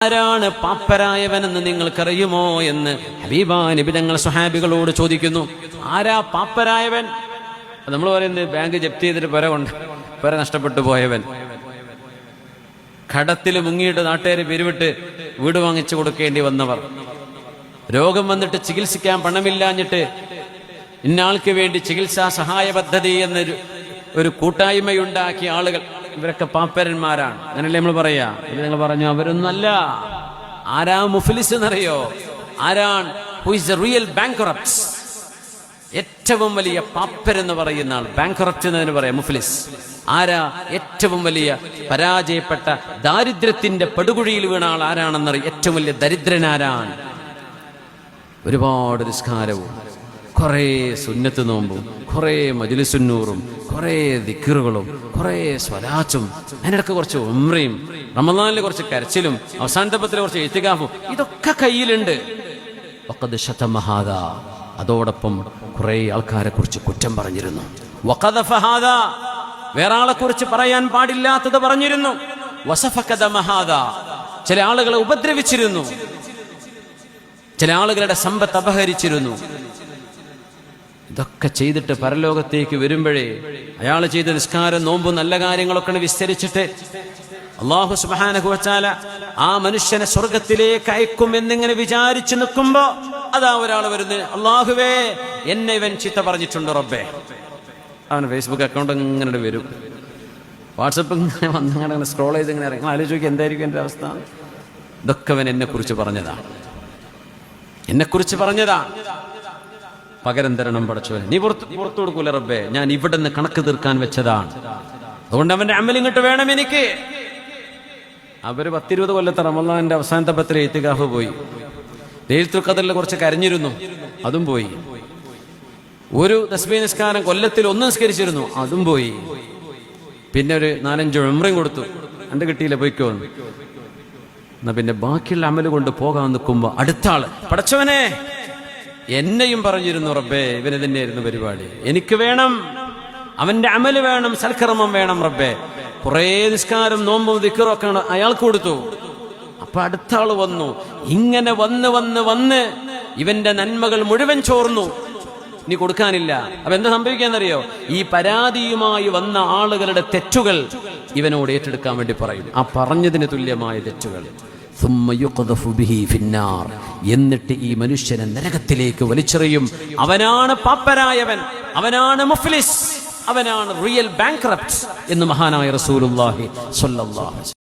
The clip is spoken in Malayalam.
ആരാണ് പാപ്പരായവനെന്ന് നിങ്ങൾക്കറിയുമോ എന്ന് ഹബീബാ നബി തങ്ങൾ സ്വഹാബികളോട് ചോദിക്കുന്നു. ആരാ പാപ്പരായവൻ? നമ്മൾ പറയുന്നത് ബാങ്ക് ജപ്തി ചെയ്തിട്ട് പെര നഷ്ടപ്പെട്ടു പോയവൻ, കടത്തിൽ മുങ്ങിയിട്ട് നാട്ടുകാരെ പിരിവിട്ട് വീട് വാങ്ങിച്ചു കൊടുക്കേണ്ടി വന്നവർ, രോഗം വന്നിട്ട് ചികിത്സിക്കാൻ പണമില്ലാഞ്ഞിട്ട് ഇന്നാൾക്ക് വേണ്ടി ചികിത്സാ സഹായ പദ്ധതി എന്നൊരു കൂട്ടായ്മയുണ്ടാക്കിയ ആളുകൾ, ഇവരൊക്കെ പാപ്പരന്മാരാണ്. അങ്ങനല്ലേ നമ്മൾ പറയാ? നിങ്ങൾ പറഞ്ഞു അവരൊന്നല്ല. ആരാ മുഫ്ലിസ് എന്നറിയോ? ആരാണ്? Who is the real bankrupt? ഏറ്റവും വലിയ പാപ്പരെന്ന് പറയുന്ന ആൾ, ബാങ്ക്റപ്റ്റ് എന്നതിന് പറയാം മുഫ്ലിസ്. ആരാ? ഏറ്റവും വലിയ പരാജയപ്പെട്ട ദാരിദ്ര്യത്തിന്റെ പടുകുഴിയിൽ വീണ ആൾ ആരാണെന്നറിയാം. ഏറ്റവും വലിയ ദരിദ്രനാരാണ്? ഒരുപാട് നിസ്കാരവും കുറേ സുന്നത്ത് നോമ്പും കുറേ മജ്ലിസുന്നൂറും കുറേ ദിക്റുകളും കുറേ സ്വലാത്തും, അതിനിടക്ക് കുറച്ച് ഉംറയും റമളാനിൽ കുറച്ച് കരച്ചിലും അവസാനത്തെ കുറച്ച് ഇത്തികാഫും, ഇതൊക്കെ കയ്യിലുണ്ട്. വഖദ് ശതമ ഹാദാ, അതോടൊപ്പം കുറേ ആൾക്കാരെ കുറിച്ച് കുറ്റം പറഞ്ഞിരുന്നു. വഖദഫ ഹാദാ, വേറെ ആളെ കുറിച്ച് പറയാൻ പാടില്ലാത്തത് പറഞ്ഞിരുന്നു. വസഫക ദമ ഹാദാ, ചില ആളുകളെ ഉപദ്രവിച്ചിരുന്നു, ചില ആളുകളുടെ സമ്പത്ത് അപഹരിച്ചിരുന്നു. ഇതൊക്കെ ചെയ്തിട്ട് പരലോകത്തേക്ക് വരുമ്പോഴേ അയാൾ ചെയ്ത നിസ്കാരം നോമ്പും നല്ല കാര്യങ്ങളൊക്കെ വിസ്തരിച്ചിട്ട് അല്ലാഹു സുബ്ഹാനഹു വ തആല ആ മനുഷ്യനെ സ്വർഗത്തിലേക്ക് അയക്കും എന്നിങ്ങനെ വിചാരിച്ചു നിൽക്കുമ്പോ അതാ ഒരാൾ വരുന്നത്, അല്ലാഹുവേ എന്നെ ഇവൻ ചീത്ത പറഞ്ഞിട്ടുണ്ട് റബ്ബേ. അവന് ഫേസ്ബുക്ക് അക്കൗണ്ട് ഇങ്ങനെ വരും, വാട്സപ്പ് ഇങ്ങനെ വന്നിങ്ങനെ സ്ക്രോൾ ചെയ്ത് ഇങ്ങനെ ഇറങ്ങി ആലോചിക്കുക എന്തായിരിക്കും എൻ്റെ അവസ്ഥ. ഇതൊക്കെ അവൻ എന്നെ കുറിച്ച് പറഞ്ഞതാണ്. പകരം തരണം പടച്ചവനെ, നീ പുറത്തു കൊടുക്കൂല റബ്ബേ, ഞാൻ ഇവിടെ നിന്ന് കണക്ക് തീർക്കാൻ വെച്ചതാണ്, അതുകൊണ്ട് അവന്റെ അമൽ ഇങ്ങോട്ട് വേണം എനിക്ക്. അവര് 10-20 കൊല്ലത്തെ റമളാനിന്റെ അവസാനത്തെ 10 ഇത്തികാഫ് പോയി. ലൈലത്തുൽ ഖദറിൽ കുറച്ച് കരഞ്ഞിരുന്നു, അതും പോയി. ഒരു തസ്ബീഹ് നിസ്കാരം കൊല്ലത്തിൽ 1 നിസ്കരിച്ചിരുന്നു, അതും പോയി. പിന്നെ ഒരു 4-5 ഉംറയും കൊടുത്തു, എന്റെ കിട്ടിയില്ല പോയിക്കോ. എന്നാ പിന്നെ ബാക്കിയുള്ള അമല് കൊണ്ട് പോകാൻ നിൽക്കുമ്പോ അടുത്ത ആള്, പടച്ചവനെ എന്നെയും പറഞ്ഞിരുന്നു റബ്ബേ, ഇവന് തന്നെയായിരുന്നു പരിപാടി, എനിക്ക് വേണം, അവന്റെ അമല് വേണം, സൽക്കർമ്മം വേണം റബ്ബേ. കുറേ നിസ്കാരം നോമ്പും ദിക്റും ഒക്കെ അയാൾക്ക് കൊടുത്തു. അപ്പൊ അടുത്ത ആള് വന്നു. ഇങ്ങനെ വന്ന് ഇവന്റെ നന്മകൾ മുഴുവൻ ചോർന്നു, ഇനി കൊടുക്കാനില്ല. അപ്പൊ എന്താ സംഭവിക്കാന്നറിയോ? ഈ പരാതിയുമായി വന്ന ആളുകളുടെ തെറ്റുകൾ ഇവനോട് ഏറ്റെടുക്കാൻ വേണ്ടി പറയും, ആ പറഞ്ഞതിന് തുല്യമായ തെറ്റുകൾ. എന്നിട്ട് ഈ മനുഷ്യനെ നരകത്തിലേക്ക് വലിച്ചെറിയും. അവനാണ് പാപ്പരായവൻ, അവനാണ് മുഫ്ലിസ്, അവനാണ് റിയൽ ബാങ്ക്റപ്റ്റ് എന്ന് മഹാനായ റസൂലുള്ളാഹി സ്വല്ലല്ലാഹു അലൈഹി വസല്ലം